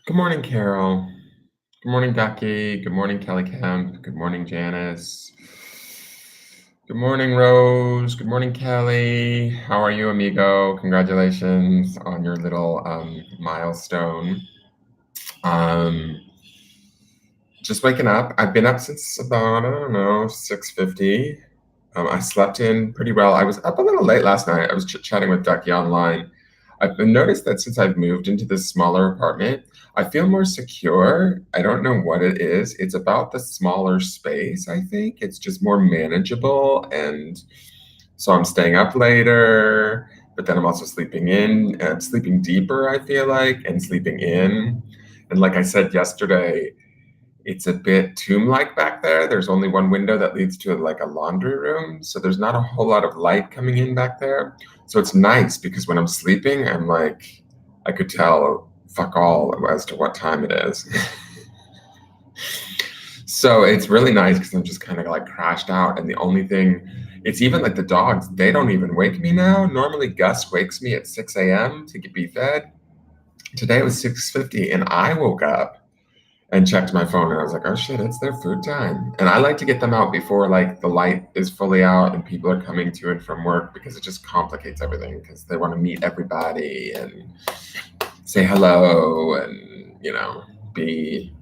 Good morning, Carol. Good morning, Becky. Good morning, Kelly Kemp. Good morning, Janice. Good morning, Rose. Good morning, Kelly. How are you, amigo? Congratulations on your little milestone. Um, just waking up. I've been up since about, I don't know, 6:50. I slept in pretty well. I was up a little late last night. I was chatting with Ducky online. I've been noticed that since I've moved into this smaller apartment, I feel more secure. I don't know what it is. It's about the smaller space, I think. It's just more manageable. And so I'm staying up later, but then I'm also sleeping in, sleeping deeper, I feel like, and sleeping in. And like I said yesterday, it's a bit tomb-like back there. There's only one window that leads to like a laundry room, so there's not a whole lot of light coming in back there. So it's nice because when I'm sleeping, I'm like, I could tell fuck all as to what time it is. So it's really nice because I'm just kind of like crashed out. And the only thing, it's even like the dogs, they don't even wake me now. Normally Gus wakes me at 6 a.m. to be fed. Today it was 6:50 and I woke up and checked my phone and I was like, oh shit, it's their food time. And I like to get them out before like the light is fully out and people are coming to and from work because it just complicates everything because they want to meet everybody and say hello and, be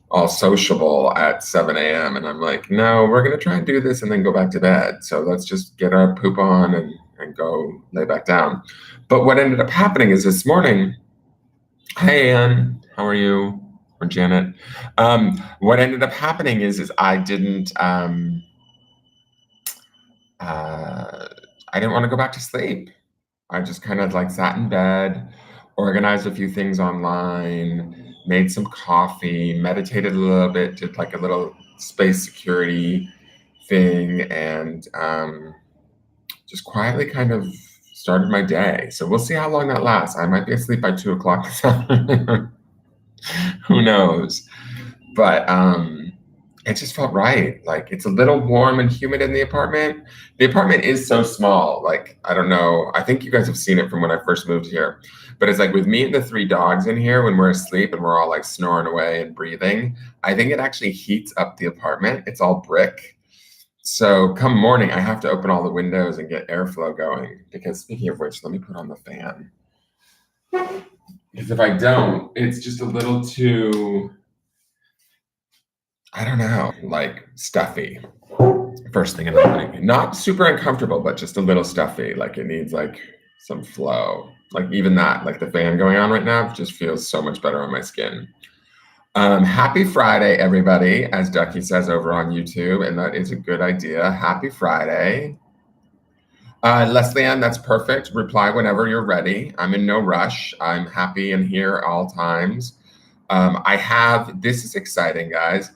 all sociable at 7 a.m. And I'm like, no, we're going to try and do this and then go back to bed. So let's just get our poop on and go lay back down. But what ended up happening is this morning, hey, Ann, how are you? Or Janet. What ended up happening is I didn't uh, I didn't want to go back to sleep. I just kind of like sat in bed, organized a few things online, made some coffee, meditated a little bit, did like a little space security thing, and just quietly kind of started my day. So we'll see how long that lasts. I might be asleep by 2 o'clock this afternoon. Who knows? But it just felt right. Like it's a little warm and humid in the apartment. The apartment is so small. Like I don't know. I think you guys have seen it from when I first moved here. But it's like with me and the three dogs in here when we're asleep and we're all like snoring away and breathing, I think it actually heats up the apartment. It's all brick. So come morning, I have to open all the windows and get airflow going. Because speaking of which, let me put on the fan. Because if I don't, it's just a little too, I don't know, like stuffy. First thing in the morning. Not super uncomfortable, but just a little stuffy. Like it needs like some flow. Like even that, like the fan going on right now, just feels so much better on my skin. Happy Friday, everybody, as Ducky says over on YouTube, and that is a good idea. Happy Friday. Leslie Ann, that's perfect. Reply whenever you're ready. I'm in no rush. I'm happy and here at all times. This is exciting, guys.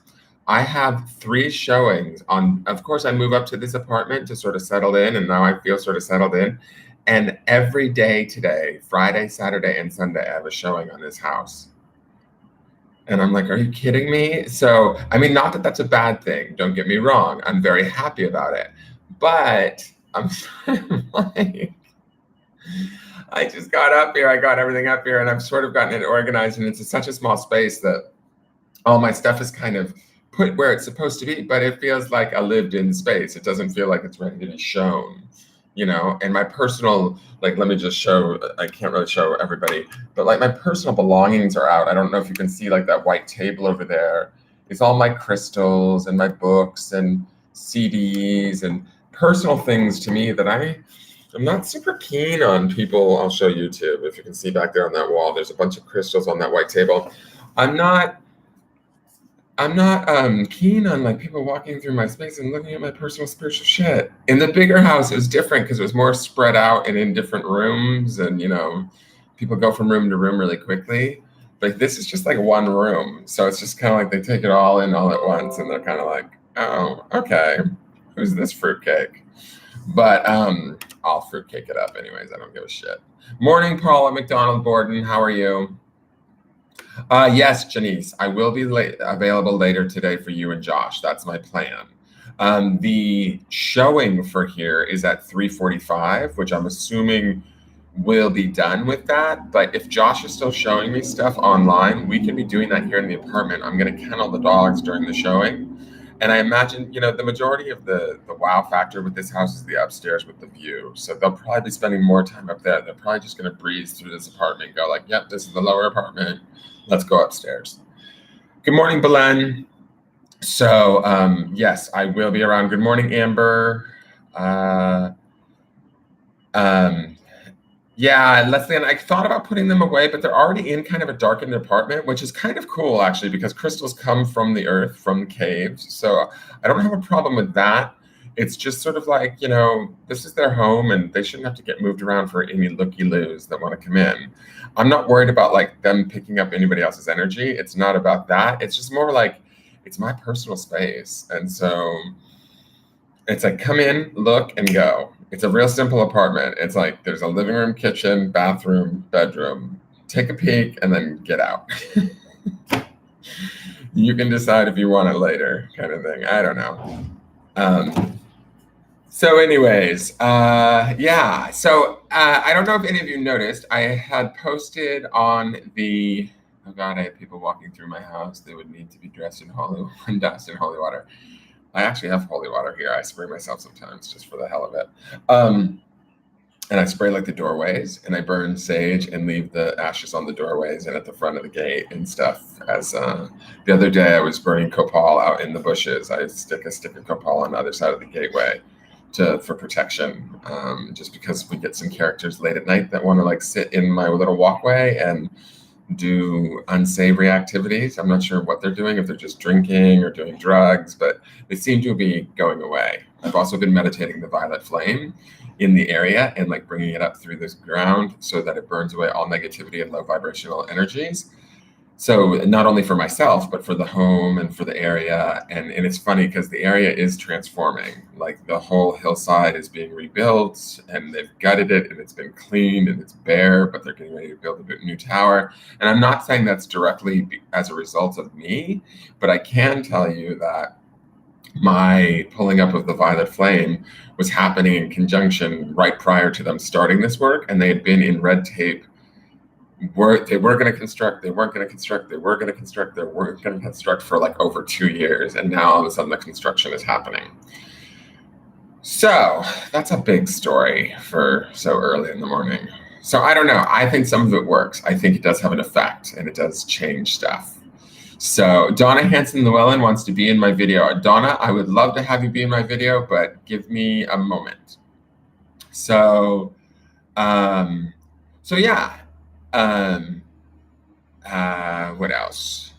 I have 3 showings on, of course, I move up to this apartment to sort of settle in, and now I feel sort of settled in. And every day today, Friday, Saturday, and Sunday, I have a showing on this house. And I'm like, are you kidding me? So, I mean, not that that's a bad thing. Don't get me wrong. I'm very happy about it. But I'm like, I just got up here. I got everything up here and I've sort of gotten it organized. And it's such a small space that all my stuff is kind of put where it's supposed to be, but it feels like a lived in space. It doesn't feel like it's ready to be shown. and my personal, like, let me just show, I can't really show everybody, but like my personal belongings are out. I don't know if you can see like that white table over there. It's all my crystals and my books and CDs and personal things to me that I'm not super keen on people. I'll show you too. If you can see back there on that wall, there's a bunch of crystals on that white table. I'm not keen on like people walking through my space and looking at my personal spiritual shit. In the bigger house, it was different because it was more spread out and in different rooms, and people go from room to room really quickly. Like this is just like one room, so it's just kind of like they take it all in all at once, and they're kind of like, oh, okay, who's this fruitcake? But I'll fruitcake it up anyways. I don't give a shit. Morning, Paula McDonald Borden. How are you? Yes, Janice, I will be available later today for you and Josh. That's my plan. The showing for here is at 3:45, which I'm assuming will be done with that. But if Josh is still showing me stuff online, we can be doing that here in the apartment. I'm going to kennel the dogs during the showing. And I imagine, the majority of the wow factor with this house is the upstairs with the view. So they'll probably be spending more time up there. They're probably just going to breeze through this apartment and go like, yep, this is the lower apartment. Let's go upstairs. Good morning, Belen. So, yes, I will be around. Good morning, Amber. Yeah, Leslie, and I thought about putting them away, but they're already in kind of a darkened apartment, which is kind of cool, actually, because crystals come from the earth, from the caves. So I don't have a problem with that. It's just sort of like, this is their home, and they shouldn't have to get moved around for any looky-loos that want to come in. I'm not worried about like them picking up anybody else's energy. It's not about that. It's just more like it's my personal space. And so it's like, come in, look, and go. It's a real simple apartment. It's like there's a living room, kitchen, bathroom, bedroom. Take a peek and then get out. You can decide if you want it later, kind of thing. I don't know. So anyways, yeah. So I don't know if any of you noticed, I had posted on the, oh God, I had people walking through my house. They would need to be dressed in holy dust and holy water. I actually have holy water here. I spray myself sometimes just for the hell of it. And I spray like the doorways, and I burn sage and leave the ashes on the doorways and at the front of the gate and stuff. As the other day I was burning copal out in the bushes. I stick a stick of copal on the other side of the gateway for protection, just because we get some characters late at night that want to like sit in my little walkway and do unsavory activities. I'm not sure what they're doing, if they're just drinking or doing drugs, but they seem to be going away. I've also been meditating the violet flame in the area and like bringing it up through this ground so that it burns away all negativity and low vibrational energies. So not only for myself, but for the home and for the area. And it's funny because the area is transforming. Like the whole hillside is being rebuilt, and they've gutted it, and it's been cleaned, and it's bare, but they're getting ready to build a new tower. And I'm not saying that's directly as a result of me, but I can tell you that my pulling up of the violet flame was happening in conjunction right prior to them starting this work. And they had been in red tape. They were going to construct, they weren't going to construct, they were going to construct, they weren't going to construct for like over 2 years. And now all of a sudden the construction is happening. So that's a big story for so early in the morning. So I don't know. I think some of it works. I think it does have an effect, and it does change stuff. So Donna Hanson-Llewellyn wants to be in my video. Donna, I would love to have you be in my video, but give me a moment. So, yeah. What else?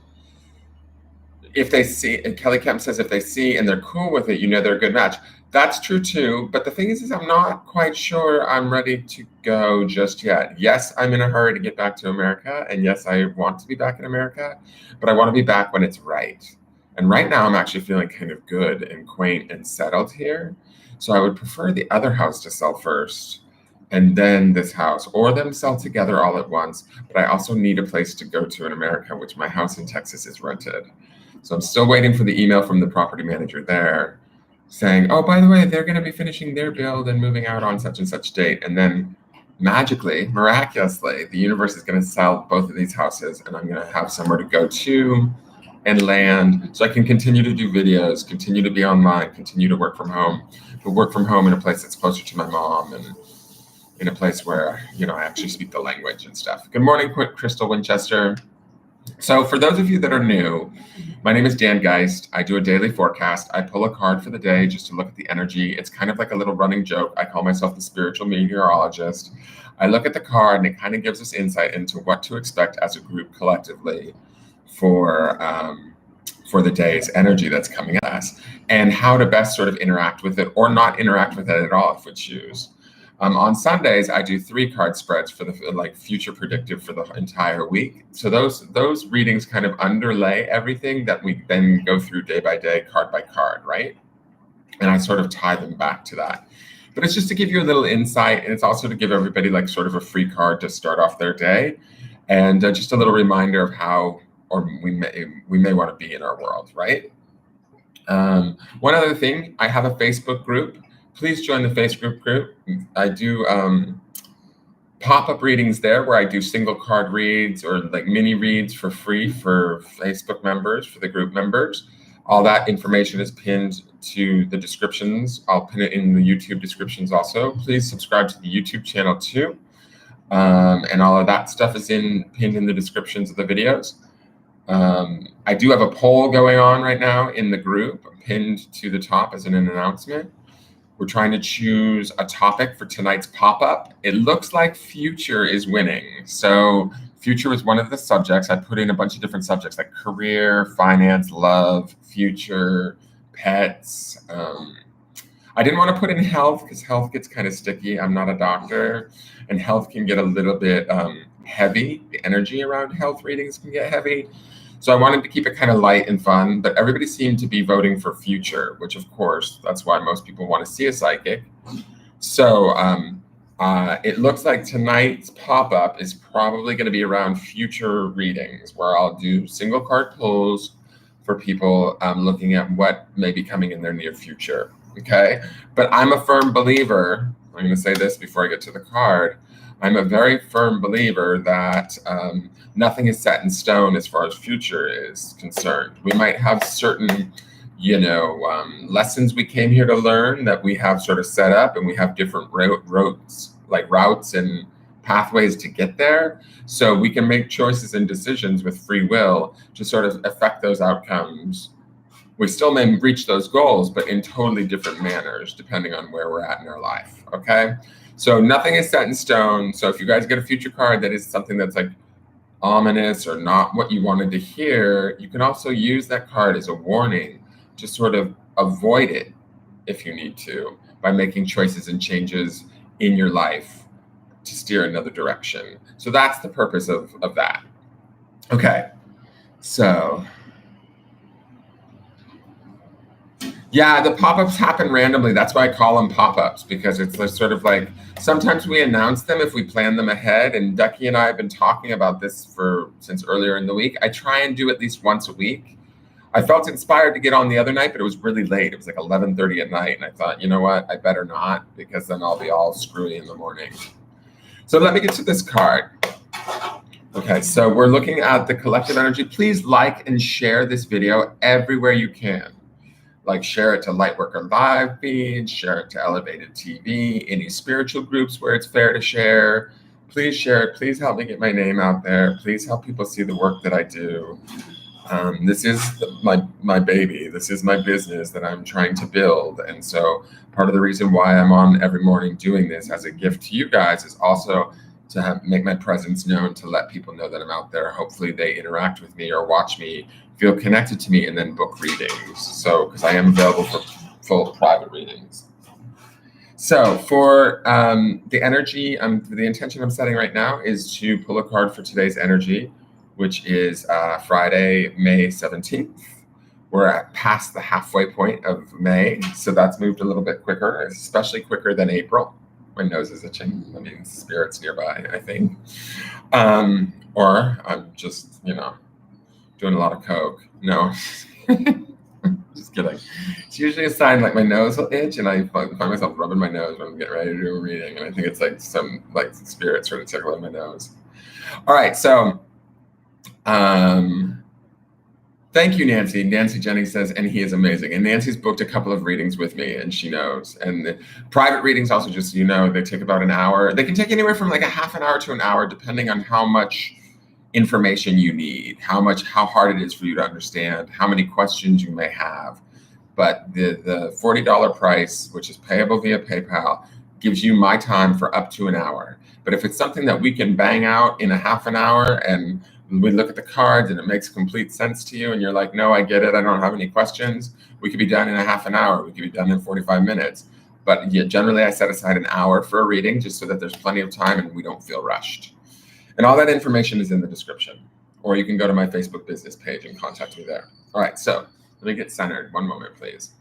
If they see, and Kelly Kemp says, if they see and they're cool with it, they're a good match. That's true too. But the thing is I'm not quite sure I'm ready to go just yet. Yes, I'm in a hurry to get back to America. And yes, I want to be back in America, but I want to be back when it's right. And right now I'm actually feeling kind of good and quaint and settled here. So I would prefer the other house to sell first, and then this house, or them sell together all at once. But I also need a place to go to in America, which my house in Texas is rented. So I'm still waiting for the email from the property manager there saying, oh, by the way, they're going to be finishing their build and moving out on such and such date. And then magically, miraculously, the universe is going to sell both of these houses, and I'm going to have somewhere to go to and land so I can continue to do videos, continue to be online, continue to work from home, but work from home in a place that's closer to my mom and in a place where, I actually speak the language and stuff. Good morning, Crystal Winchester. So for those of you that are new, my name is Dan Geist. I do a daily forecast. I pull a card for the day just to look at the energy. It's kind of like a little running joke. I call myself the spiritual meteorologist. I look at the card and it kind of gives us insight into what to expect as a group collectively for the day's energy that's coming at us and how to best sort of interact with it or not interact with it at all if we choose. On Sundays, I do 3 card spreads for the future predictive for the entire week. So those readings kind of underlay everything that we then go through day by day, card by card, right? And I sort of tie them back to that. But it's just to give you a little insight, and it's also to give everybody like sort of a free card to start off their day, and just a little reminder of how we may want to be in our world, right? One other thing, I have a Facebook group. Please join the Facebook group. I do pop-up readings there where I do single card reads or like mini reads for free for Facebook members, for the group members. All that information is pinned to the descriptions. I'll pin it in the YouTube descriptions also. Please subscribe to the YouTube channel too. And all of that stuff is pinned in the descriptions of the videos. I do have a poll going on right now in the group, pinned to the top as an announcement. We're trying to choose a topic for tonight's pop-up. It looks like future is winning. So future is one of the subjects. I put in a bunch of different subjects like career, finance, love, future, pets. I didn't want to put in health because health gets kind of sticky. I'm not a doctor, and health can get a little bit heavy. The energy around health readings can get heavy. So I wanted to keep it kind of light and fun, but everybody seemed to be voting for future, which of course, that's why most people want to see a psychic. So it looks like tonight's pop-up is probably going to be around future readings, where I'll do single card pulls for people looking at what may be coming in their near future, okay? But I'm a firm believer, I'm going to say this before I get to the card, I'm a very firm believer that nothing is set in stone as far as future is concerned. We might have certain, lessons we came here to learn that we have sort of set up, and we have different routes and pathways to get there. So we can make choices and decisions with free will to sort of affect those outcomes. We still may reach those goals, but in totally different manners, depending on where we're at in our life, okay? So nothing is set in stone. So if you guys get a future card that is something that's like ominous or not what you wanted to hear, you can also use that card as a warning to sort of avoid it if you need to, by making choices and changes in your life to steer another direction. So that's the purpose of that. Okay, so yeah, the pop-ups happen randomly. That's why I call them pop-ups, because it's sort of like, sometimes we announce them if we plan them ahead. And Ducky and I have been talking about this since earlier in the week. I try and do at least once a week. I felt inspired to get on the other night, but it was really late. It was like 11:30 at night. And I thought, you know what? I better not, because then I'll be all screwy in the morning. So let me get to this card. Okay, so we're looking at the collective energy. Please like and share this video everywhere you can. Like, share it to Lightworker Live feeds, share it to Elevated TV, any spiritual groups where it's fair to share. Please share it. Please help me get my name out there. Please help people see the work that I do. This is my baby. This is my business that I'm trying to build. And so part of the reason why I'm on every morning doing this as a gift to you guys is also to make my presence known, to let people know that I'm out there. Hopefully they interact with me or watch me, feel connected to me, and then book readings. So, because I am available for full private readings. So for the energy, the intention I'm setting right now is to pull a card for today's energy, which is Friday, May 17th. We're past the halfway point of May, so that's moved a little bit quicker, especially quicker than April. My nose is itching. I mean, spirit's nearby, I think. Or I'm just, doing a lot of coke. No, just kidding. It's usually a sign like my nose will itch, and I find myself rubbing my nose when I'm getting ready to do a reading, and I think it's like some spirit sort of tickling my nose. All right, so thank Thank you, Nancy. Nancy Jennings says, and he is amazing. And Nancy's booked a couple of readings with me, and she knows. And the private readings also, just so you know, they take about an hour. They can take anywhere from like a half an hour to an hour, depending on how much information you need, how hard it is for you to understand, how many questions you may have. But the $40 price, which is payable via PayPal, gives you my time for up to an hour. But if it's something that we can bang out in a half an hour and we look at the cards and it makes complete sense to you and you're like, no, I get it, I don't have any questions, we could be done in a half an hour, we could be done in 45 minutes. But yeah, generally I set aside an hour for a reading just so that there's plenty of time and we don't feel rushed. And all that information is in the description. Or you can go to my Facebook business page and contact me there. All right, so let me get centered. One moment, please.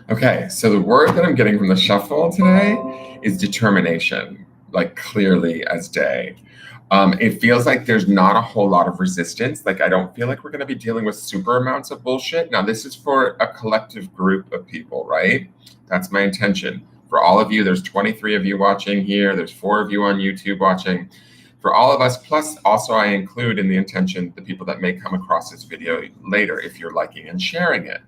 Okay, so the word that I'm getting from the shuffle today is determination, like clearly as day. It feels like there's not a whole lot of resistance. Like, I don't feel like we're going to be dealing with super amounts of bullshit. Now, this is for a collective group of people, right? That's my intention. For all of you, there's 23 of you watching here, there's 4 of you on YouTube watching. For all of us, plus also I include in the intention the people that may come across this video later if you're liking and sharing it.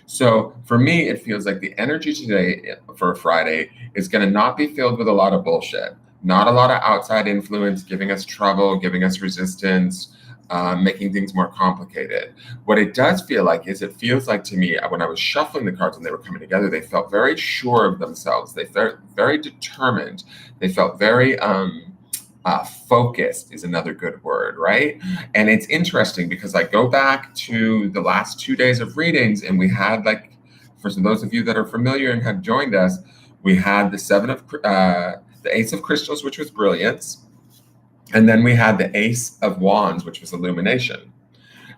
So for me, it feels like the energy today for Friday is going to not be filled with a lot of bullshit, not a lot of outside influence giving us trouble, giving us resistance, making things more complicated. What it does feel like is it feels like to me when I was shuffling the cards and they were coming together, they felt very sure of themselves. They felt very determined. They felt very focused is another good word, right? And it's interesting because I go back to the last 2 days of readings and we had, like, for those of you that are familiar and have joined us, we had the Ace of Crystals, which was brilliance. And then we had the Ace of Wands, which was illumination.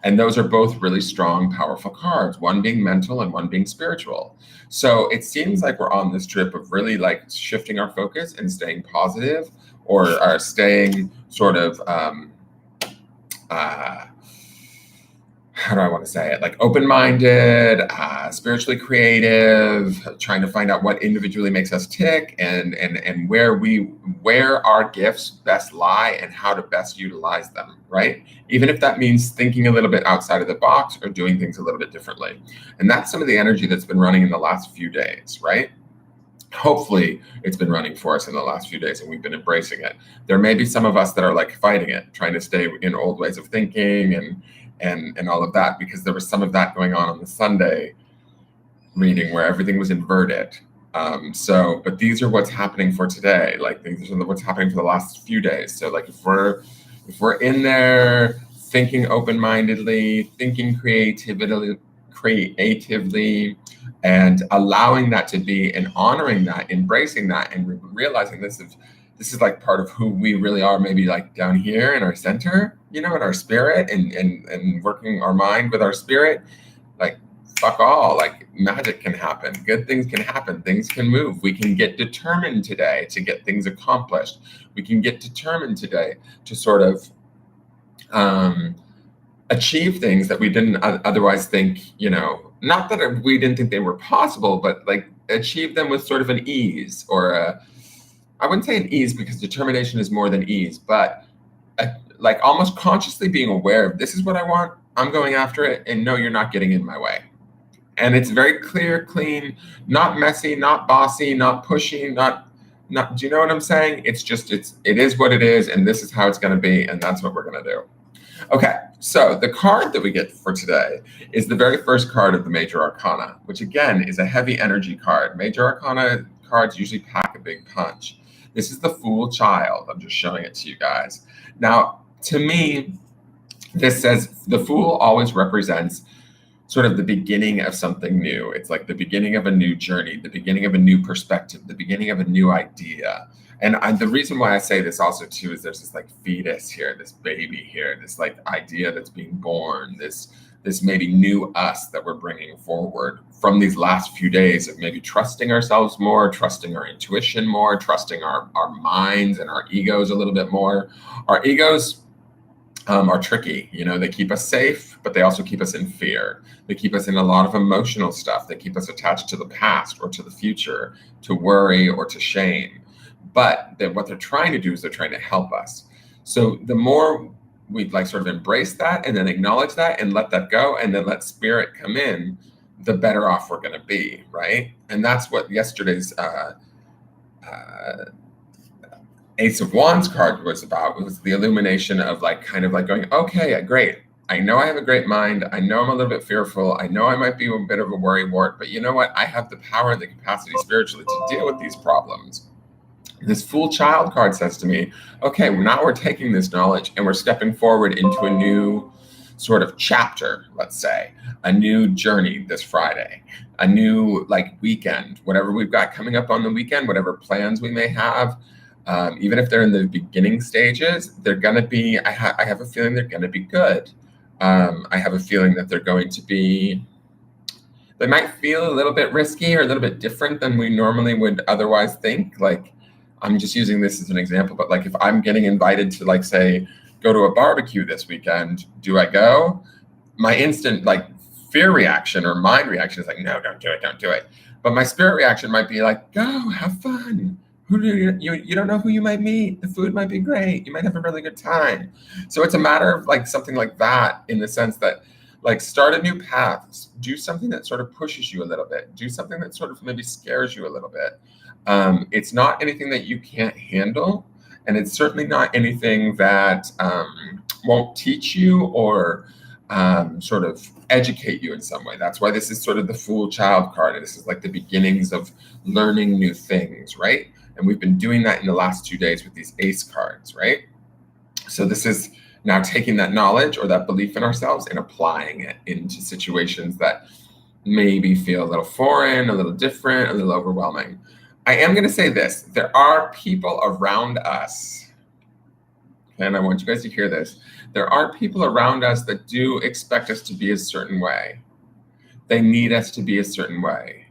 And those are both really strong, powerful cards, one being mental and one being spiritual. So it seems like we're on this trip of really like shifting our focus and staying positive, or staying sort of, how do I want to say it? Like open-minded, spiritually creative, trying to find out what individually makes us tick and where our gifts best lie and how to best utilize them, right? Even if that means thinking a little bit outside of the box or doing things a little bit differently. And that's some of the energy that's been running in the last few days, right? Hopefully it's been running for us in the last few days and we've been embracing it. There may be some of us that are like fighting it, trying to stay in old ways of thinking and all of that, because there was some of that going on the Sunday reading where everything was inverted. But these are what's happening for today. Like, these are what's happening for the last few days. So like if we're in there thinking open-mindedly, thinking creatively, and allowing that to be and honoring that, embracing that, and realizing this is like part of who we really are, maybe like down here in our center, in our spirit, and working our mind with our spirit. Like, fuck all, like magic can happen, good things can happen, things can move. We can get determined today to get things accomplished. We can get determined today to sort of achieve things that we didn't otherwise think, not that we didn't think they were possible, but like achieve them with sort of an ease, or I wouldn't say an ease because determination is more than ease, but like almost consciously being aware of, this is what I want, I'm going after it, and no, you're not getting in my way. And it's very clear, clean, not messy, not bossy, not pushy, not, do you know what I'm saying? It's just, it is what it is, and this is how it's going to be, and that's what we're going to do. Okay, so the card that we get for today is the very first card of the Major Arcana, which again is a heavy energy card. Major Arcana cards usually pack a big punch. This is the Fool Child. I'm just showing it to you guys. Now, To me, this says the Fool always represents sort of the beginning of something new. It's like the beginning of a new journey, the beginning of a new perspective, the beginning of a new idea. And the reason why I say this also too is there's this like fetus here, this baby here, this like idea that's being born, this maybe new us that we're bringing forward from these last few days of maybe trusting ourselves more, trusting our intuition more, trusting our minds and our egos a little bit more. Our egos are tricky. You know, they keep us safe, but they also keep us in fear. They keep us in a lot of emotional stuff. They keep us attached to the past or to the future, to worry or to shame. But what they're trying to do is they're trying to help us. So the more we like sort of embrace that and then acknowledge that and let that go and then let spirit come in, the better off we're going to be, right? And that's what yesterday's Ace of Wands card was about. It was the illumination of like kind of like going, okay, great. I know I have a great mind. I know I'm a little bit fearful. I know I might be a bit of a worrywart, but you know what? I have the power and the capacity spiritually to deal with these problems. This Fool Child card says to me, okay, now we're taking this knowledge and we're stepping forward into a new sort of chapter, let's say, a new journey this Friday, a new like weekend, whatever we've got coming up on the weekend, whatever plans we may have. Even if they're in the beginning stages, they're going to be, I have a feeling they're going to be good. I have a feeling that they're going to be, they might feel a little bit risky or a little bit different than we normally would otherwise think. Like, I'm just using this as an example, but like if I'm getting invited to like say, go to a barbecue this weekend, do I go? My instant like fear reaction or mind reaction is like, no, don't do it, don't do it. But my spirit reaction might be like, go, have fun. Who do you don't know who you might meet. The food might be great. You might have a really good time. So it's a matter of like something like that in the sense that like start a new path, do something that sort of pushes you a little bit, do something that sort of maybe scares you a little bit. It's not anything that you can't handle. And it's certainly not anything that won't teach you or sort of educate you in some way. That's why this is sort of the Fool Child card. And this is like the beginnings of learning new things, right? And we've been doing that in the last 2 days with these ace cards, right? So this is now taking that knowledge or that belief in ourselves and applying it into situations that maybe feel a little foreign, a little different, a little overwhelming. I am going to say this. There are people around us, and I want you guys to hear this. There are people around us that do expect us to be a certain way. They need us to be a certain way.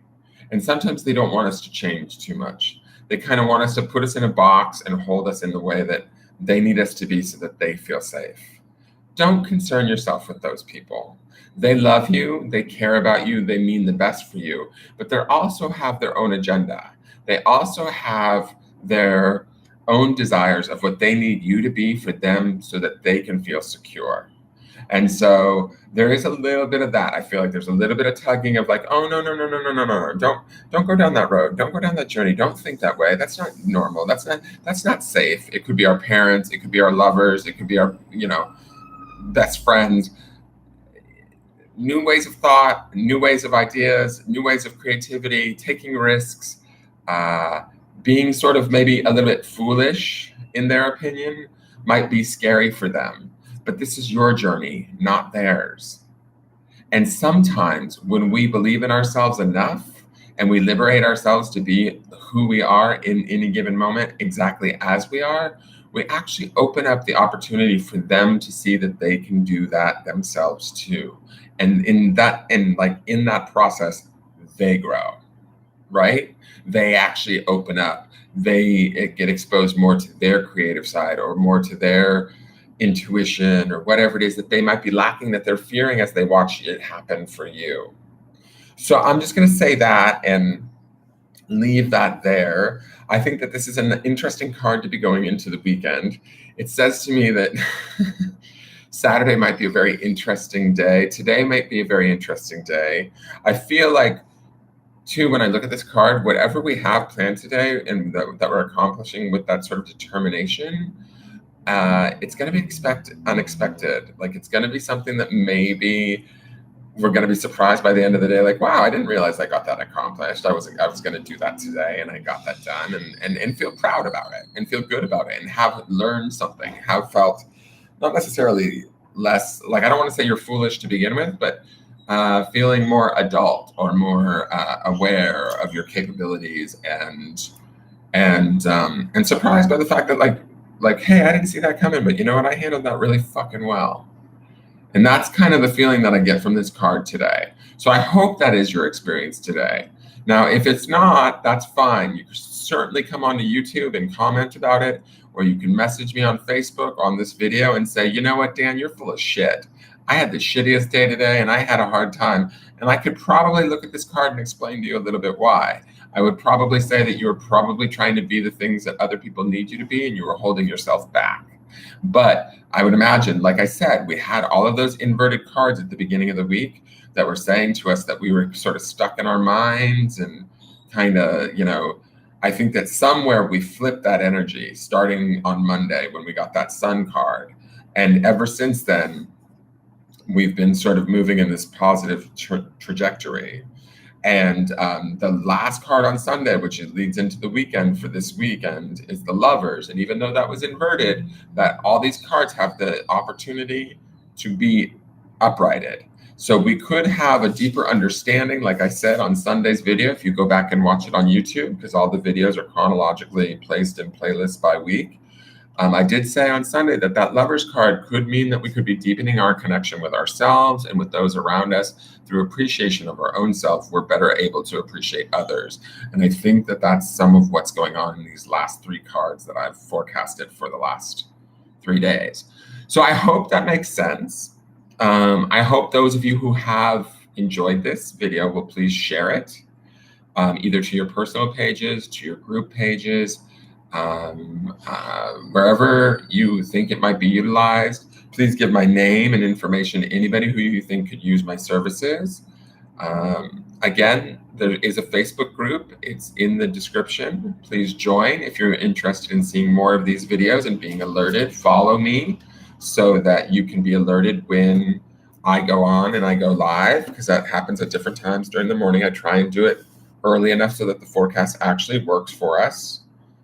And sometimes they don't want us to change too much. They kind of want us to put us in a box and hold us in the way that they need us to be so that they feel safe. Don't concern yourself with those people. They love you, they care about you, they mean the best for you, but they also have their own agenda. They also have their own desires of what they need you to be for them so that they can feel secure. And so there is a little bit of that. I feel like there's a little bit of tugging of like, oh no. Don't go down that road. Don't go down that journey. Don't think that way. That's not normal. That's not safe. It could be our parents, it could be our lovers, it could be our, best friends. New ways of thought, new ways of ideas, new ways of creativity, taking risks, being sort of maybe a little bit foolish in their opinion might be scary for them. But this is your journey, not theirs. And sometimes when we believe in ourselves enough and we liberate ourselves to be who we are in any given moment, exactly as we are, we actually open up the opportunity for them to see that they can do that themselves too. And in that process, they grow, right? They actually open up. They get exposed more to their creative side or more to their intuition or whatever it is that they might be lacking that they're fearing as they watch it happen for you. So I'm just going to say that and leave that there. I think that this is an interesting card to be going into the weekend. It says to me that Saturday might be a very interesting day. Today might be a very interesting day. I feel like, too, when I look at this card, whatever we have planned today and that we're accomplishing with that sort of determination, it's going to be unexpected. Like it's going to be something that maybe we're going to be surprised by the end of the day. Like, wow, I didn't realize I got that accomplished. I was going to do that today, and I got that done, and feel proud about it, and feel good about it, and have learned something, have felt not necessarily less, like, I don't want to say you're foolish to begin with, but feeling more adult or more aware of your capabilities and surprised by the fact that like, hey, I didn't see that coming, but you know what? I handled that really fucking well. And that's kind of the feeling that I get from this card today. So I hope that is your experience today. Now, if it's not, that's fine. You can certainly come onto YouTube and comment about it, or you can message me on Facebook on this video and say, you know what, Dan, you're full of shit. I had the shittiest day today and I had a hard time. And I could probably look at this card and explain to you a little bit why. I would probably say that you were probably trying to be the things that other people need you to be and you were holding yourself back. But I would imagine, like I said, we had all of those inverted cards at the beginning of the week that were saying to us that we were sort of stuck in our minds and kind of, I think that somewhere we flipped that energy starting on Monday when we got that sun card. And ever since then, we've been sort of moving in this positive trajectory. And the last card on Sunday, which leads into the weekend for this weekend, is the Lovers. And even though that was inverted, that all these cards have the opportunity to be uprighted. So we could have a deeper understanding, like I said on Sunday's video, if you go back and watch it on YouTube, because all the videos are chronologically placed in playlists by week. I did say on Sunday that that Lovers card could mean that we could be deepening our connection with ourselves and with those around us through appreciation of our own self. We're better able to appreciate others. And I think that that's some of what's going on in these last three cards that I've forecasted for the last 3 days. So I hope that makes sense. I hope those of you who have enjoyed this video will please share it, either to your personal pages, to your group pages, wherever you think it might be utilized. Please give my name and information to anybody who you think could use my services. Again, there is a Facebook group. It's in the description. Please join if you're interested in seeing more of these videos and being alerted. Follow me so that you can be alerted when I go on and I go live, because that happens at different times during the morning. I try and do it early enough so that the forecast actually works for us,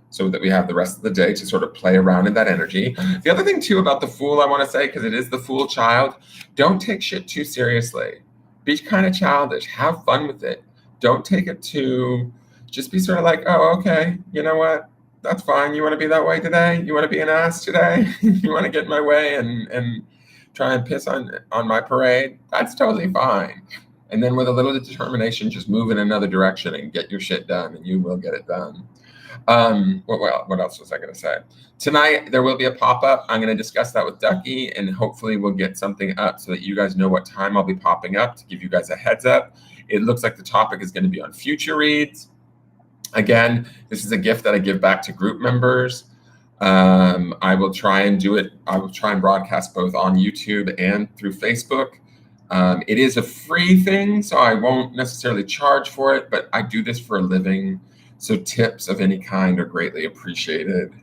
so that we have the rest of the day to sort of play around in that energy. The other thing too about the Fool, I want to say, because it is the Fool child, don't take shit too seriously. Be kind of childish. Have fun with it. Don't take it too, just be sort of like, oh, okay, you know what? That's fine. You want to be that way today? You want to be an ass today? You want to get in my way and try and piss on my parade? That's totally fine. And then with a little determination, just move in another direction and get your shit done, and you will get it done. What else was I going to say? Tonight, there will be a pop-up. I'm going to discuss that with Ducky, and hopefully we'll get something up so that you guys know what time I'll be popping up to give you guys a heads up. It looks like the topic is going to be on future reads. Again, this is a gift that I give back to group members. I will try and do it. I will try and broadcast both on YouTube and through Facebook. It is a free thing, so I won't necessarily charge for it, but I do this for a living. So tips of any kind are greatly appreciated.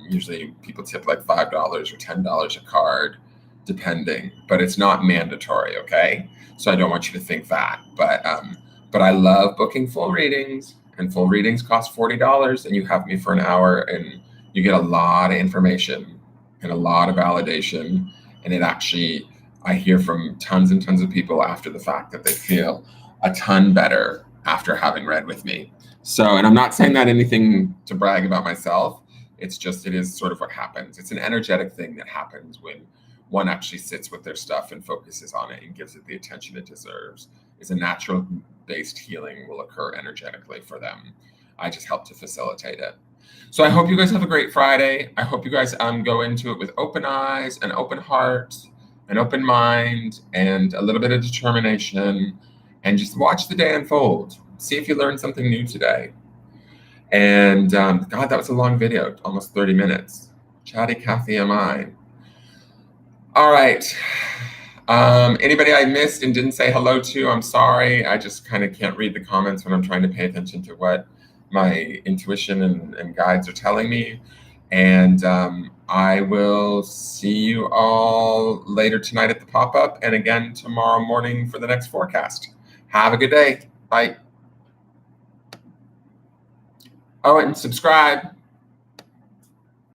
Usually people tip like $5 or $10 a card, depending, but it's not mandatory, okay? So I don't want you to think that. But I love booking full readings, and full readings cost $40, and you have me for an hour, and you get a lot of information and a lot of validation. And it actually, I hear from tons and tons of people after the fact that they feel a ton better after having read with me. So, and I'm not saying that anything to brag about myself. It's just, it is sort of what happens. It's an energetic thing that happens when one actually sits with their stuff and focuses on it and gives it the attention it deserves. It's a natural based healing will occur energetically for them. I just help to facilitate it. So I hope you guys have a great Friday. I hope you guys go into it with open eyes, an open heart, an open mind, and a little bit of determination, and just watch the day unfold. See if you learned something new today. And God, that was a long video, almost 30 minutes. Chatty Cathy am I. All right. Anybody I missed and didn't say hello to, I'm sorry. I just kind of can't read the comments when I'm trying to pay attention to what my intuition and guides are telling me. And I will see you all later tonight at the pop-up, and again tomorrow morning for the next forecast. Have a good day. Bye. Oh, and subscribe.